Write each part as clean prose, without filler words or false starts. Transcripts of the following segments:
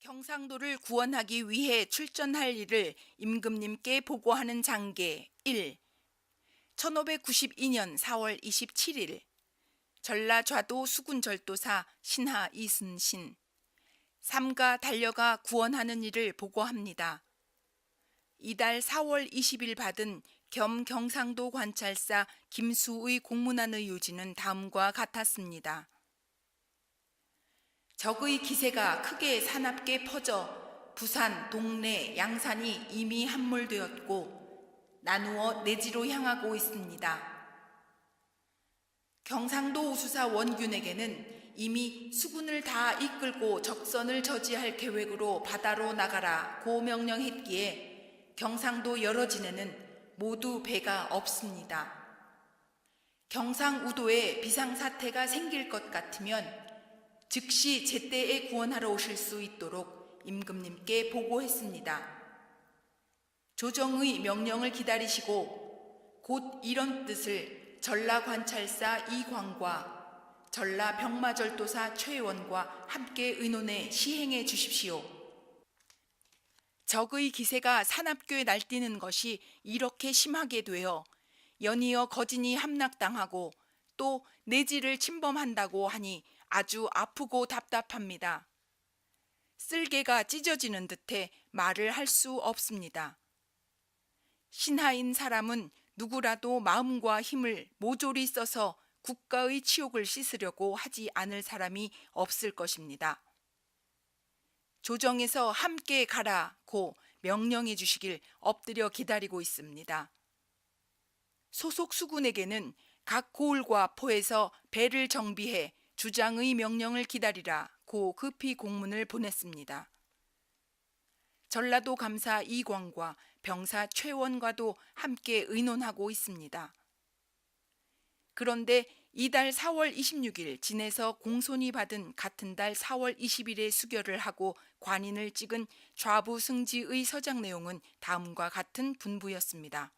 경상도를 구원하기 위해 출전할 일을 임금님께 보고하는 장계 1. 1592년 4월 27일 전라좌도 수군절도사 신하 이순신 삼가 달려가 구원하는 일을 보고합니다. 이달 4월 20일 받은 겸 경상도 관찰사 김수의 공문안의 요지는 다음과 같았습니다. 적의 기세가 크게 사납게 퍼져 부산, 동래, 양산이 이미 함몰되었고 나누어 내지로 향하고 있습니다. 경상도 우수사 원균에게는 이미 수군을 다 이끌고 적선을 저지할 계획으로 바다로 나가라 고 명령했기에 경상도 여러 진에는 모두 배가 없습니다. 경상우도에 비상사태가 생길 것 같으면 즉시 제때에 구원하러 오실 수 있도록 임금님께 보고했습니다. 조정의 명령을 기다리시고 곧 이런 뜻을 전라관찰사 이광과 전라병마절도사 최원과 함께 의논해 시행해 주십시오. 적의 기세가 사납게 날뛰는 것이 이렇게 심하게 되어 연이어 거진이 함락당하고 또 내지를 침범한다고 하니 아주 아프고 답답합니다. 쓸개가 찢어지는 듯해 말을 할 수 없습니다. 신하인 사람은 누구라도 마음과 힘을 모조리 써서 국가의 치욕을 씻으려고 하지 않을 사람이 없을 것입니다. 조정에서 함께 가라고 명령해 주시길 엎드려 기다리고 있습니다. 소속 수군에게는 각 고을과 포에서 배를 정비해 주장의 명령을 기다리라 고 급히 공문을 보냈습니다. 전라도 감사 이광과 병사 최원과도 함께 의논하고 있습니다. 그런데 이달 4월 26일 진에서 공손히 받은 같은 달 4월 20일에 수결을 하고 관인을 찍은 좌부 승지의 서장 내용은 다음과 같은 분부였습니다.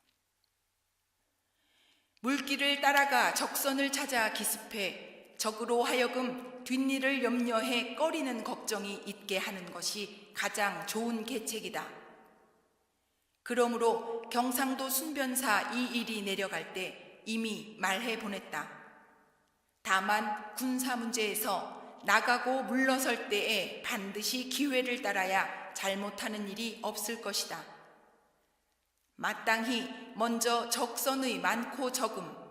물길을 따라가 적선을 찾아 기습해 적으로 하여금 뒷일을 염려해 꺼리는 걱정이 있게 하는 것이 가장 좋은 계책이다. 그러므로 경상도 순변사 이 일이 내려갈 때 이미 말해 보냈다. 다만 군사 문제에서 나가고 물러설 때에 반드시 기회를 따라야 잘못하는 일이 없을 것이다. 마땅히 먼저 적선의 많고 적음,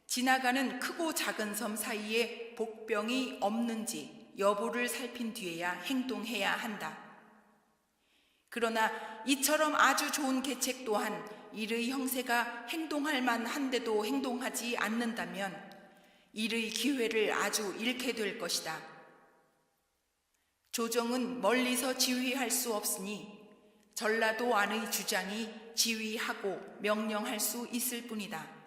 지나가는 크고 작은 섬 사이에 복병이 없는지 여부를 살핀 뒤에야 행동해야 한다. 그러나 이처럼 아주 좋은 계책 또한 일의 형세가 행동할 만한데도 행동하지 않는다면 일의 기회를 아주 잃게 될 것이다. 조정은 멀리서 지휘할 수 없으니 전라도 안의 주장이 지휘하고 명령할 수 있을 뿐이다.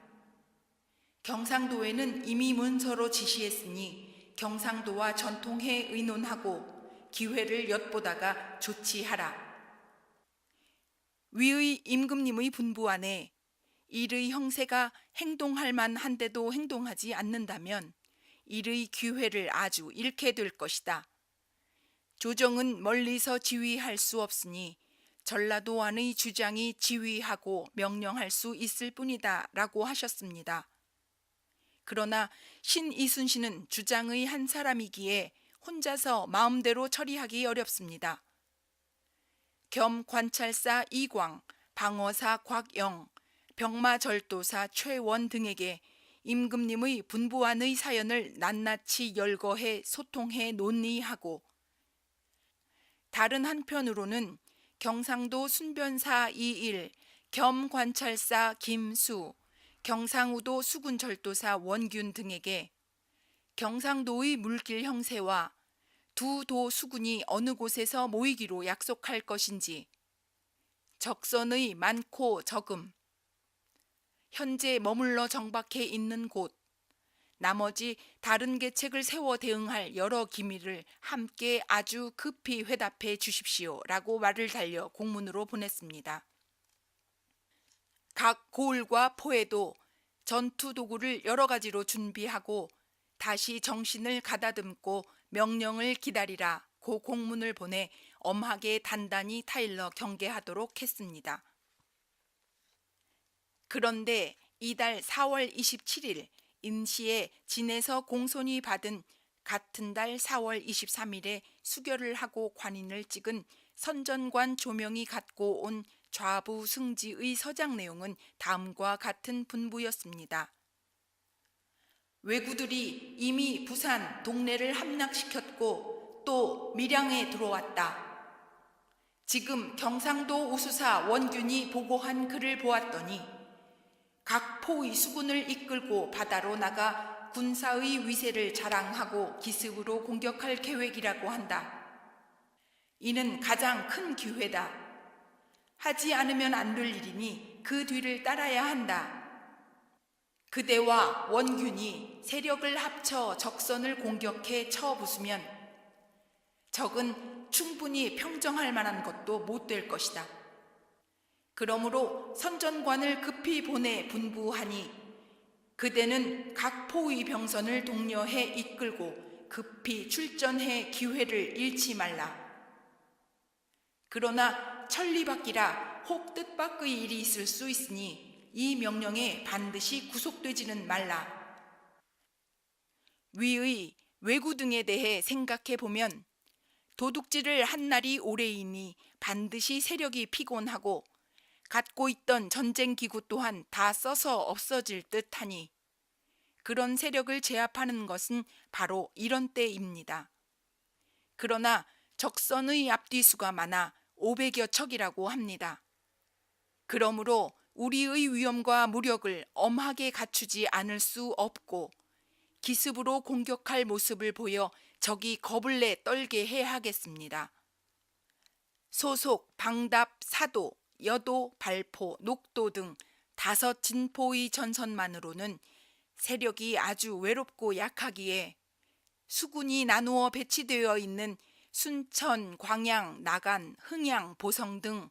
경상도에는 이미 문서로 지시했으니 경상도와 전통해 의논하고 기회를 엿보다가 조치하라. 위의 임금님의 분부안에 일의 형세가 행동할 만한데도 행동하지 않는다면 일의 기회를 아주 잃게 될 것이다. 조정은 멀리서 지휘할 수 없으니 전라도 안의 주장이 지휘하고 명령할 수 있을 뿐이다 라고 하셨습니다. 그러나 신이순신은 주장의 한 사람이기에 혼자서 마음대로 처리하기 어렵습니다. 겸 관찰사 이광, 방어사 곽영, 병마절도사 최원 등에게 임금님의 분부안의 사연을 낱낱이 열거해 소통해 논의하고 다른 한편으로는 경상도 순변사 이일, 겸 관찰사 김수, 경상우도 수군절도사 원균 등에게 경상도의 물길 형세와 두 도 수군이 어느 곳에서 모이기로 약속할 것인지, 적선의 많고 적음, 현재 머물러 정박해 있는 곳, 나머지 다른 계책을 세워 대응할 여러 기밀을 함께 아주 급히 회답해 주십시오 라고 말을 달려 공문으로 보냈습니다. 각 고을과 포에도 전투 도구를 여러 가지로 준비하고 다시 정신을 가다듬고 명령을 기다리라 고 공문을 보내 엄하게 단단히 타일러 경계하도록 했습니다. 그런데 이달 4월 27일 인시에 진에서 공손히 받은 같은 달 4월 23일에 수결을 하고 관인을 찍은 선전관 조명이 갖고 온 좌부 승지의 서장 내용은 다음과 같은 분부였습니다. 왜구들이 이미 부산 동래를 함락시켰고 또 밀양에 들어왔다. 지금 경상도 우수사 원균이 보고한 글을 보았더니 각 포의 수군을 이끌고 바다로 나가 군사의 위세를 자랑하고 기습으로 공격할 계획이라고 한다. 이는 가장 큰 기회다. 하지 않으면 안 될 일이니 그 뒤를 따라야 한다. 그대와 원균이 세력을 합쳐 적선을 공격해 쳐부수면 적은 충분히 평정할 만한 것도 못 될 것이다. 그러므로 선전관을 급히 보내 분부하니 그대는 각 포의 병선을 독려해 이끌고 급히 출전해 기회를 잃지 말라. 그러나 천리밖이라 혹 뜻밖의 일이 있을 수 있으니 이 명령에 반드시 구속되지는 말라. 위의 왜구 등에 대해 생각해 보면 도둑질을 한 날이 오래이니 반드시 세력이 피곤하고 갖고 있던 전쟁기구 또한 다 써서 없어질 듯하니 그런 세력을 제압하는 것은 바로 이런 때입니다. 그러나 적선의 앞뒤수가 많아 500여 척이라고 합니다. 그러므로 우리의 위엄과 무력을 엄하게 갖추지 않을 수 없고 기습으로 공격할 모습을 보여 적이 겁을 내 떨게 해야 하겠습니다. 소속, 방답, 사도, 여도, 발포, 녹도 등 5 진포의 전선만으로는 세력이 아주 외롭고 약하기에 수군이 나누어 배치되어 있는 순천, 광양, 나간, 흥양, 보성 등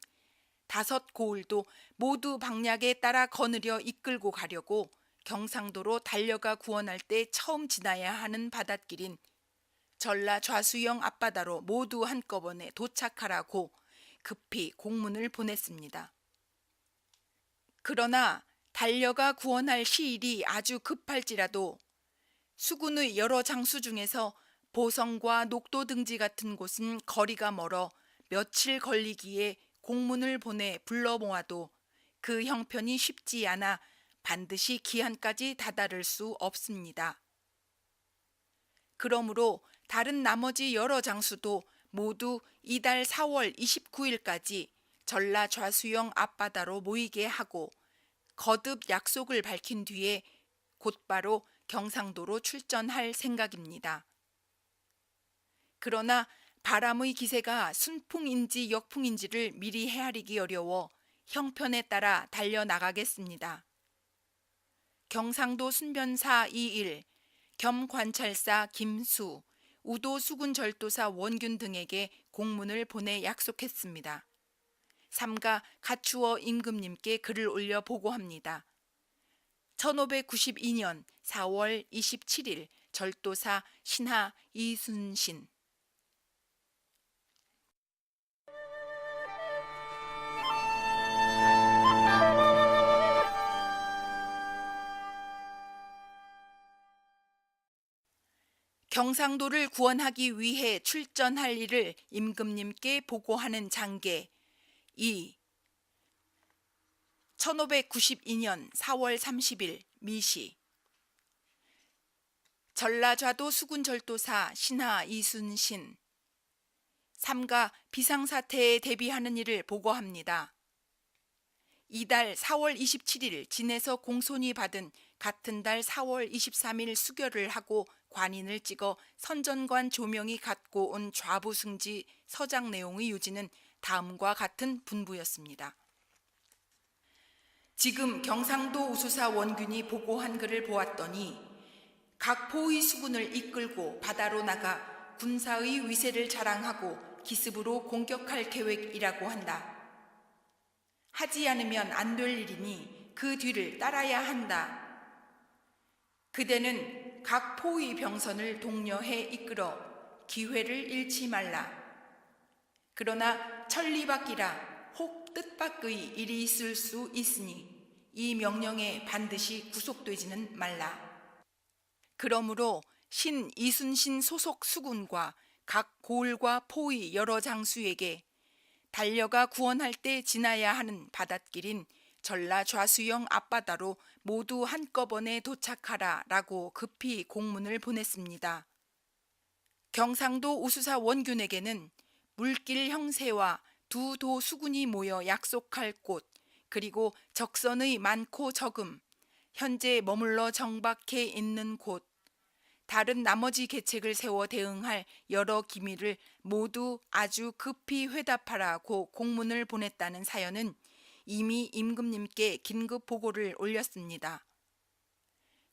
5 고을도 모두 방략에 따라 거느려 이끌고 가려고 경상도로 달려가 구원할 때 처음 지나야 하는 바닷길인 전라 좌수영 앞바다로 모두 한꺼번에 도착하라고 급히 공문을 보냈습니다. 그러나 달려가 구원할 시일이 아주 급할지라도 수군의 여러 장수 중에서 보성과 녹도 등지 같은 곳은 거리가 멀어 며칠 걸리기에 공문을 보내 불러 모아도 그 형편이 쉽지 않아 반드시 기한까지 다다를 수 없습니다. 그러므로 다른 나머지 여러 장수도 모두 이달 4월 29일까지 전라 좌수영 앞바다로 모이게 하고 거듭 약속을 밝힌 뒤에 곧바로 경상도로 출전할 생각입니다. 그러나 바람의 기세가 순풍인지 역풍인지를 미리 헤아리기 어려워 형편에 따라 달려나가겠습니다. 경상도 순변사 이일, 겸관찰사 김수, 우도 수군절도사 원균 등에게 공문을 보내 약속했습니다. 삼가 갖추어 임금님께 글을 올려 보고합니다. 1592년 4월 27일 절도사 신하 이순신. 경상도를 구원하기 위해 출전할 일을 임금님께 보고하는 장계 2. 1592년 4월 30일 미시. 전라좌도 수군절도사 신하 이순신. 삼가 비상사태에 대비하는 일을 보고합니다. 이달 4월 27일 진에서 공손히 받은 같은 달 4월 23일 수결을 하고 관인을 찍어 선전관 조명이 갖고 온 좌부승지 서장 내용의 유지는 다음과 같은 분부였습니다. 지금 경상도 우수사 원균이 보고한 글을 보았더니 각 포의 수군을 이끌고 바다로 나가 군사의 위세를 자랑하고 기습으로 공격할 계획이라고 한다. 하지 않으면 안 될 일이니 그 뒤를 따라야 한다. 그대는 각 포의 병선을 독려해 이끌어 기회를 잃지 말라. 그러나 천리밖이라 혹 뜻밖의 일이 있을 수 있으니 이 명령에 반드시 구속되지는 말라. 그러므로 신 이순신 소속 수군과 각 고을과 포의 여러 장수에게 달려가 구원할 때 지나야 하는 바닷길인 전라 좌수영 앞바다로 모두 한꺼번에 도착하라 라고 급히 공문을 보냈습니다. 경상도 우수사 원균에게는 물길 형세와 두 도 수군이 모여 약속할 곳, 그리고 적선의 많고 적음, 현재 머물러 정박해 있는 곳, 다른 나머지 계책을 세워 대응할 여러 기밀을 모두 아주 급히 회답하라고 공문을 보냈다는 사연은 이미 임금님께 긴급 보고를 올렸습니다.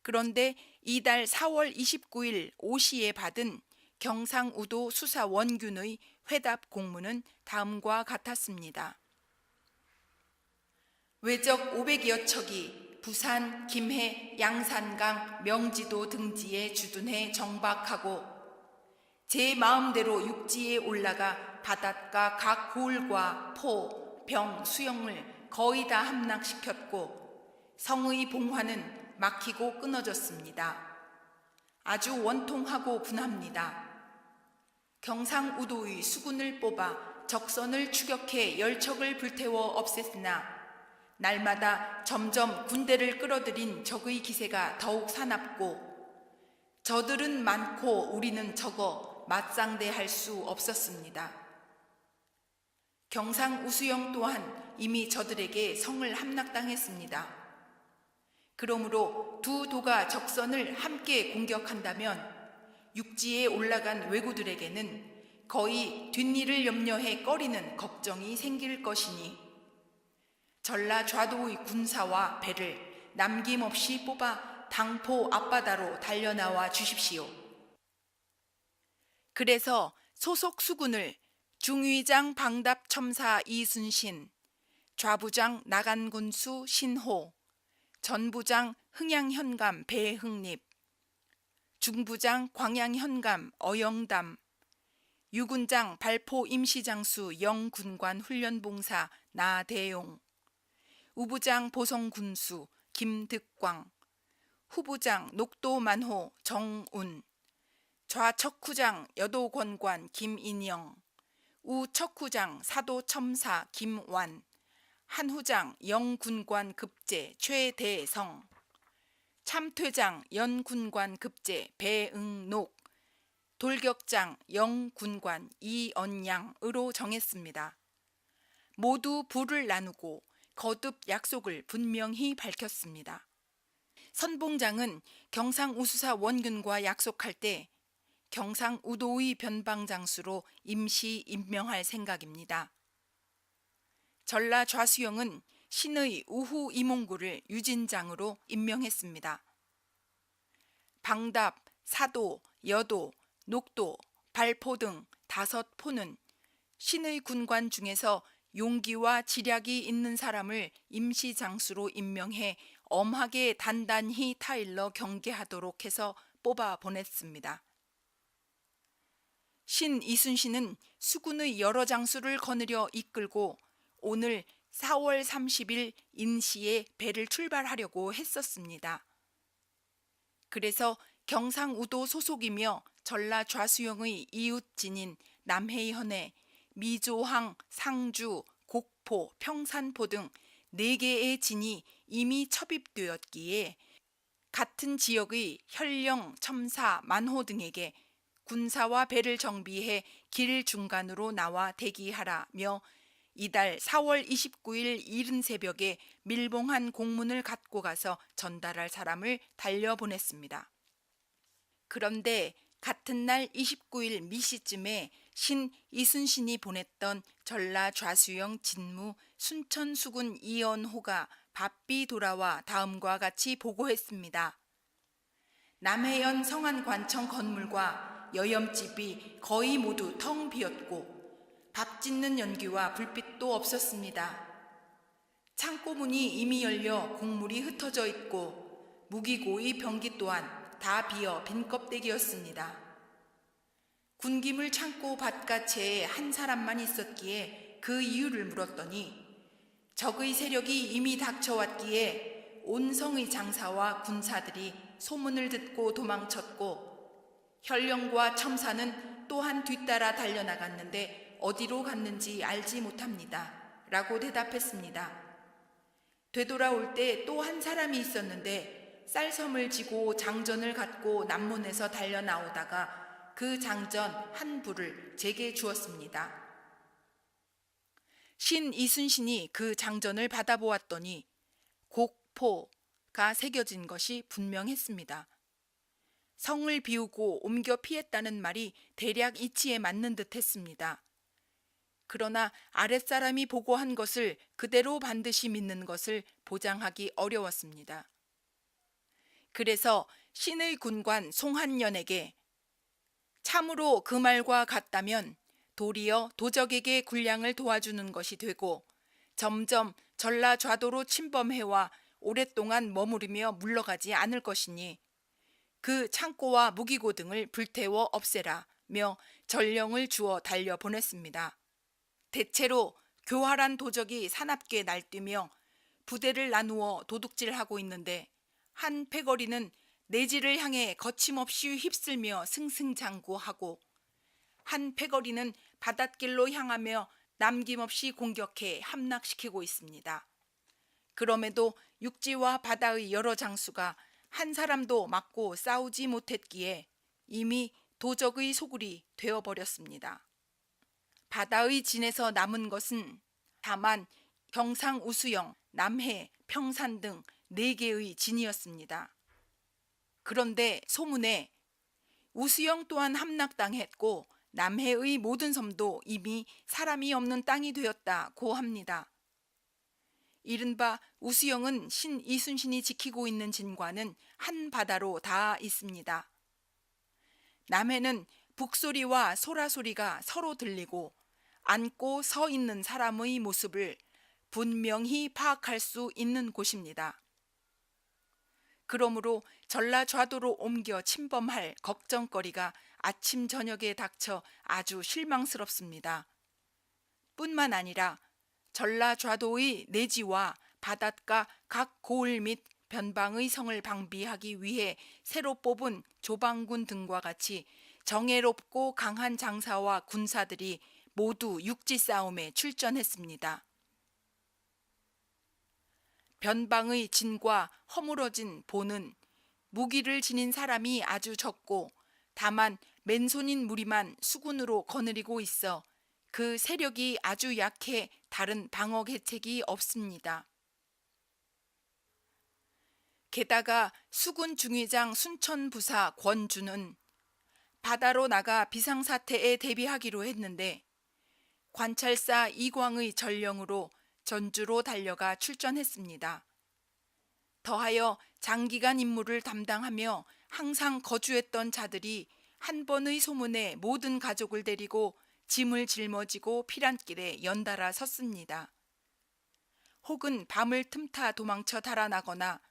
그런데 이달 4월 29일 오시에 받은 경상우도 수사 원균의 회답 공문은 다음과 같았습니다. 외적 500여 척이 부산, 김해, 양산강, 명지도 등지에 주둔해 정박하고 제 마음대로 육지에 올라가 바닷가 각 고을과 포, 병, 수영을 거의 다 함락시켰고 성의 봉화는 막히고 끊어졌습니다. 아주 원통하고 분합니다. 경상우도의 수군을 뽑아 적선을 추격해 열척을 불태워 없앴으나 날마다 점점 군대를 끌어들인 적의 기세가 더욱 사납고 저들은 많고 우리는 적어 맞상대할 수 없었습니다. 경상우수영 또한 이미 저들에게 성을 함락당했습니다. 그러므로 두 도가 적선을 함께 공격한다면 육지에 올라간 왜구들에게는 거의 뒷일을 염려해 꺼리는 걱정이 생길 것이니 전라 좌도의 군사와 배를 남김없이 뽑아 당포 앞바다로 달려나와 주십시오. 그래서 소속 수군을 중위장 방답첨사 이순신, 좌부장 나간군수 신호, 전부장 흥양현감 배흥립, 중부장 광양현감 어영담, 유군장 발포 임시장수 영군관 훈련봉사 나대용, 우부장 보성군수 김득광, 후부장 녹도만호 정운, 좌척후장 여도권관 김인영, 우척후장 사도첨사 김완, 한후장 영군관 급제 최대성, 참퇴장 연군관 급제 배응록, 돌격장 영군관 이언양으로 정했습니다. 모두 부를 나누고 거듭 약속을 분명히 밝혔습니다. 선봉장은 경상우수사 원균과 약속할 때 경상우도의 변방장수로 임시 임명할 생각입니다. 전라 좌수영은 신의 우후 이몽구를 유진장으로 임명했습니다. 방답, 사도, 여도, 녹도, 발포 등 5포는 신의 군관 중에서 용기와 지략이 있는 사람을 임시장수로 임명해 엄하게 단단히 타일러 경계하도록 해서 뽑아 보냈습니다. 신 이순신은 수군의 여러 장수를 거느려 이끌고 오늘 4월 30일 인시에 배를 출발하려고 했었습니다. 그래서 경상우도 소속이며 전라 좌수영의 이웃진인 남해현에 미조항, 상주, 곡포, 평산포 등 4개의 진이 이미 첩입되었기에 같은 지역의 현령, 첨사, 만호 등에게 군사와 배를 정비해 길 중간으로 나와 대기하라며 이달 4월 29일 이른 새벽에 밀봉한 공문을 갖고 가서 전달할 사람을 달려보냈습니다. 그런데 같은 날 29일 미시쯤에 신 이순신이 보냈던 전라 좌수영 진무 순천수군 이연호가 바삐 돌아와 다음과 같이 보고했습니다. 남해연 성안관청 건물과 여염집이 거의 모두 텅 비었고 밥 짓는 연기와 불빛도 없었습니다. 창고 문이 이미 열려 곡물이 흩어져 있고 무기고의 병기 또한 다 비어 빈 껍데기였습니다. 군김을 참고 밭가채에 한 사람만 있었기에 그 이유를 물었더니 적의 세력이 이미 닥쳐왔기에 온 성의 장사와 군사들이 소문을 듣고 도망쳤고 현령과 첨사는 또한 뒤따라 달려나갔는데 어디로 갔는지 알지 못합니다. 라고 대답했습니다. 되돌아올 때 또 한 사람이 있었는데 쌀섬을 지고 장전을 갖고 남문에서 달려나오다가 그 장전 한 부를 제게 주었습니다. 신 이순신이 그 장전을 받아보았더니 곡포가 새겨진 것이 분명했습니다. 성을 비우고 옮겨 피했다는 말이 대략 이치에 맞는 듯 했습니다. 그러나 아랫사람이 보고한 것을 그대로 반드시 믿는 것을 보장하기 어려웠습니다. 그래서 신의 군관 송한년에게 참으로 그 말과 같다면 도리어 도적에게 군량을 도와주는 것이 되고 점점 전라좌도로 침범해와 오랫동안 머무르며 물러가지 않을 것이니 그 창고와 무기고 등을 불태워 없애라며 전령을 주어 달려보냈습니다. 대체로 교활한 도적이 사납게 날뛰며 부대를 나누어 도둑질하고 있는데 한 패거리는 내지를 향해 거침없이 휩쓸며 승승장구하고 한 패거리는 바닷길로 향하며 남김없이 공격해 함락시키고 있습니다. 그럼에도 육지와 바다의 여러 장수가 한 사람도 맞고 싸우지 못했기에 이미 도적의 소굴이 되어버렸습니다. 바다의 진에서 남은 것은 다만 경상 우수영, 남해, 평산 등 4개의 진이었습니다. 그런데 소문에 우수영 또한 함락당했고 남해의 모든 섬도 이미 사람이 없는 땅이 되었다고 합니다. 이른바 우수영은 신 이순신이 지키고 있는 진과는 한 바다로 닿아 있습니다. 남해는 북소리와 소라소리가 서로 들리고 앉고 서 있는 사람의 모습을 분명히 파악할 수 있는 곳입니다. 그러므로 전라좌도로 옮겨 침범할 걱정거리가 아침 저녁에 닥쳐 아주 실망스럽습니다. 뿐만 아니라 전라좌도의 내지와 바닷가 각 고을 및 변방의 성을 방비하기 위해 새로 뽑은 조방군 등과 같이 정예롭고 강한 장사와 군사들이 모두 육지 싸움에 출전했습니다. 변방의 진과 허물어진 보는 무기를 지닌 사람이 아주 적고 다만 맨손인 무리만 수군으로 거느리고 있어 그 세력이 아주 약해 다른 방어 계책이 없습니다. 게다가 수군 중위장 순천부사 권주는 바다로 나가 비상사태에 대비하기로 했는데 관찰사 이광의 전령으로 전주로 달려가 출전했습니다. 더하여 장기간 임무를 담당하며 항상 거주했던 자들이 한 번의 소문에 모든 가족을 데리고 짐을 짊어지고 피란길에 연달아 섰습니다. 혹은 밤을 틈타 도망쳐 달아나거나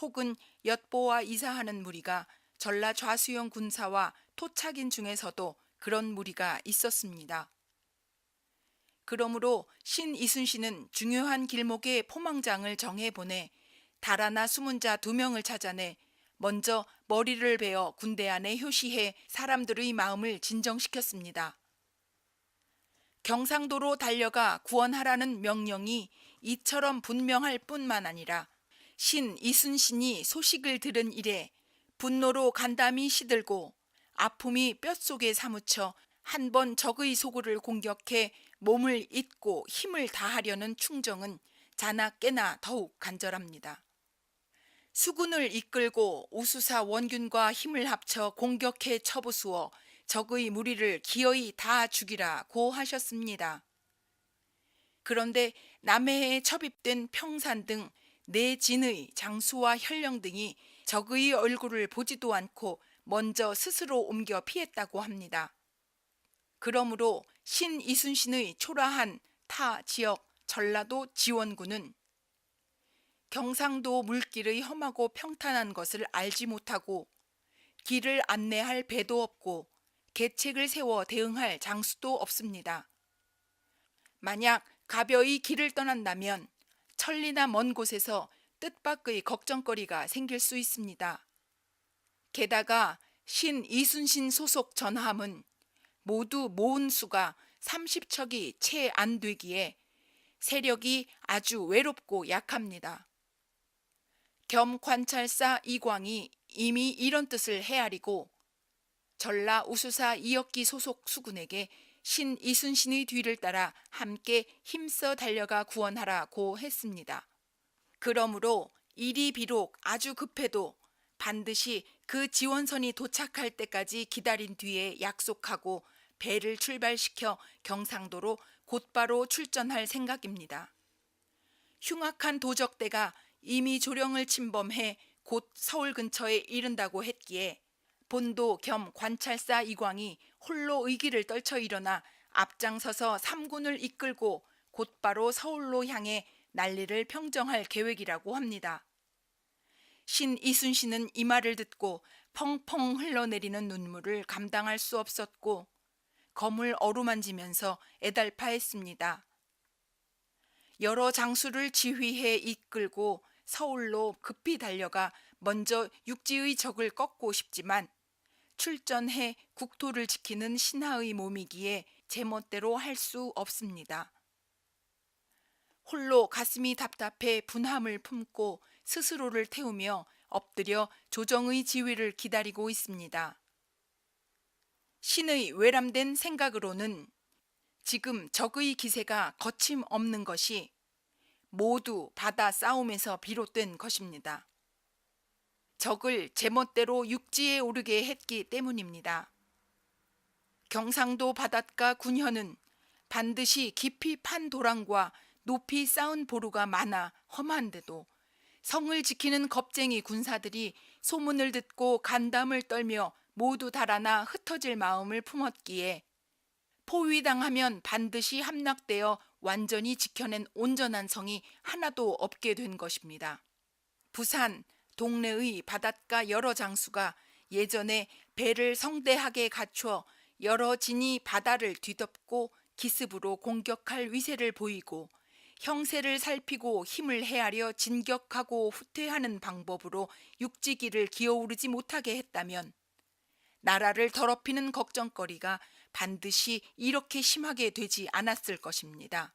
혹은 엿보와 이사하는 무리가 전라좌수영 군사와 토착인 중에서도 그런 무리가 있었습니다. 그러므로 신 이순신은 중요한 길목에 포망장을 정해보내 달아나 수문자 2명을 찾아내 먼저 머리를 베어 군대 안에 효시해 사람들의 마음을 진정시켰습니다. 경상도로 달려가 구원하라는 명령이 이처럼 분명할 뿐만 아니라 신 이순신이 소식을 들은 이래 분노로 간담이 시들고 아픔이 뼛속에 사무쳐 한 번 적의 소굴을 공격해 몸을 잇고 힘을 다하려는 충정은 자나 깨나 더욱 간절합니다. 수군을 이끌고 우수사 원균과 힘을 합쳐 공격해 쳐부수어 적의 무리를 기어이 다 죽이라고 하셨습니다. 그런데 남해에 첩입된 평산 등 내진의 장수와 현령 등이 적의 얼굴을 보지도 않고 먼저 스스로 옮겨 피했다고 합니다. 그러므로 신 이순신의 초라한 타 지역 전라도 지원군은 경상도 물길의 험하고 평탄한 것을 알지 못하고 길을 안내할 배도 없고 계책을 세워 대응할 장수도 없습니다. 만약 가벼이 길을 떠난다면 천리나 먼 곳에서 뜻밖의 걱정거리가 생길 수 있습니다. 게다가 신 이순신 소속 전함은 모두 모은 수가 30척이 채 안 되기에 세력이 아주 외롭고 약합니다. 겸 관찰사 이광이 이미 이런 뜻을 헤아리고 전라 우수사 이역기 소속 수군에게 신 이순신의 뒤를 따라 함께 힘써 달려가 구원하라고 했습니다. 그러므로 일이 비록 아주 급해도 반드시 그 지원선이 도착할 때까지 기다린 뒤에 약속하고 배를 출발시켜 경상도로 곧바로 출전할 생각입니다. 흉악한 도적대가 이미 조령을 침범해 곧 서울 근처에 이른다고 했기에 본도 겸 관찰사 이광이 홀로 의기를 떨쳐 일어나 앞장서서 삼군을 이끌고 곧바로 서울로 향해 난리를 평정할 계획이라고 합니다. 신 이순신은 이 말을 듣고 펑펑 흘러내리는 눈물을 감당할 수 없었고 검을 어루만지면서 애달파했습니다. 여러 장수를 지휘해 이끌고 서울로 급히 달려가 먼저 육지의 적을 꺾고 싶지만 출전해 국토를 지키는 신하의 몸이기에 제멋대로 할 수 없습니다. 홀로 가슴이 답답해 분함을 품고 스스로를 태우며 엎드려 조정의 지휘를 기다리고 있습니다. 신의 외람된 생각으로는 지금 적의 기세가 거침없는 것이 모두 바다 싸움에서 비롯된 것입니다. 적을 제멋대로 육지에 오르게 했기 때문입니다. 경상도 바닷가 군현은 반드시 깊이 판 도랑과 높이 쌓은 보루가 많아 험한데도 성을 지키는 겁쟁이 군사들이 소문을 듣고 간담을 떨며 모두 달아나 흩어질 마음을 품었기에 포위당하면 반드시 함락되어 완전히 지켜낸 온전한 성이 하나도 없게 된 것입니다. 부산, 동래의 바닷가 여러 장수가 예전에 배를 성대하게 갖추어 여러 진이 바다를 뒤덮고 기습으로 공격할 위세를 보이고 형세를 살피고 힘을 헤아려 진격하고 후퇴하는 방법으로 육지기를 기어오르지 못하게 했다면 나라를 더럽히는 걱정거리가 반드시 이렇게 심하게 되지 않았을 것입니다.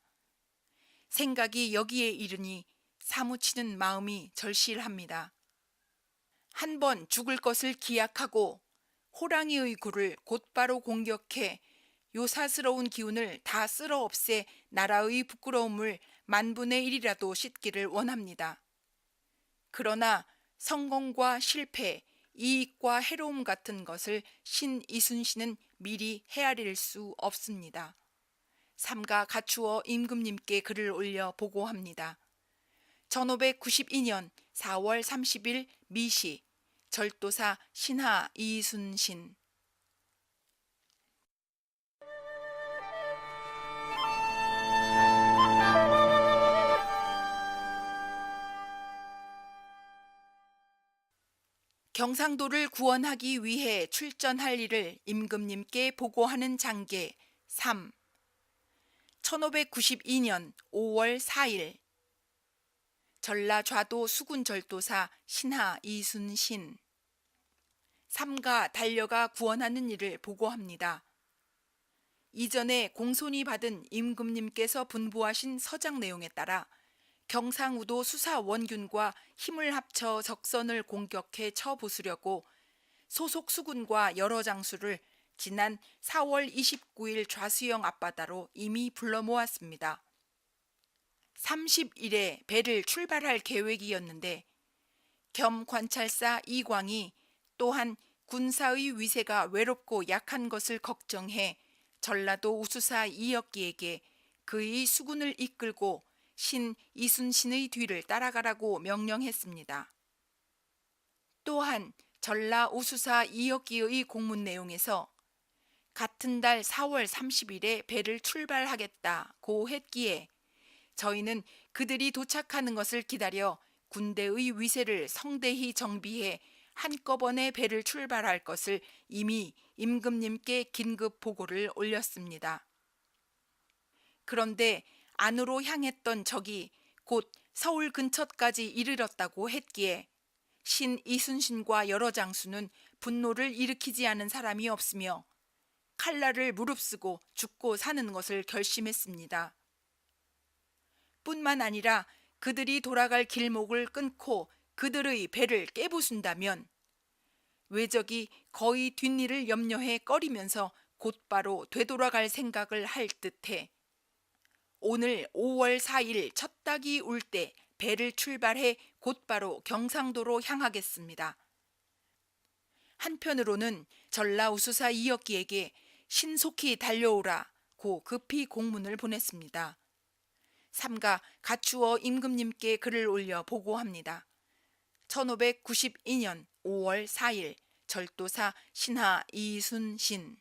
생각이 여기에 이르니 사무치는 마음이 절실합니다. 한 번 죽을 것을 기약하고 호랑이의 굴을 곧바로 공격해 요사스러운 기운을 다 쓸어 없애 나라의 부끄러움을 만분의 1이라도 씻기를 원합니다. 그러나 성공과 실패, 이익과 해로움 같은 것을 신 이순신은 미리 헤아릴 수 없습니다. 삼가 갖추어 임금님께 글을 올려 보고합니다. 1592년 4월 30일 미시 절도사 신하 이순신. 경상도를 구원하기 위해 출전할 일을 임금님께 보고하는 장계 3. 1592년 5월 4일 전라 좌도 수군절도사 신하 이순신. 삼가 달려가 구원하는 일을 보고합니다. 이전에 공손히 받은 임금님께서 분부하신 서장 내용에 따라 경상우도 수사 원균과 힘을 합쳐 적선을 공격해 쳐부수려고 소속 수군과 여러 장수를 지난 4월 29일 좌수영 앞바다로 이미 불러 모았습니다. 30일에 배를 출발할 계획이었는데 겸 관찰사 이광이 또한 군사의 위세가 외롭고 약한 것을 걱정해 전라도 우수사 이역기에게 그의 수군을 이끌고 신 이순신의 뒤를 따라가라고 명령했습니다. 또한 전라 우수사 이역기의 공문 내용에서 같은 달 4월 30일에 배를 출발하겠다고 했기에 저희는 그들이 도착하는 것을 기다려 군대의 위세를 성대히 정비해 한꺼번에 배를 출발할 것을 이미 임금님께 긴급 보고를 올렸습니다. 그런데 안으로 향했던 적이 곧 서울 근처까지 이르렀다고 했기에 신 이순신과 여러 장수는 분노를 일으키지 않은 사람이 없으며 칼날을 무릅쓰고 죽고 사는 것을 결심했습니다. 뿐만 아니라 그들이 돌아갈 길목을 끊고 그들의 배를 깨부순다면 외적이 거의 뒷일을 염려해 꺼리면서 곧바로 되돌아갈 생각을 할 듯해 오늘 5월 4일 첫 닭이 울 때 배를 출발해 곧바로 경상도로 향하겠습니다. 한편으로는 전라우수사 이혁기에게 신속히 달려오라고 급히 공문을 보냈습니다. 삼가 갖추어 임금님께 글을 올려 보고합니다. 1592년 5월 4일 절도사 신하 이순신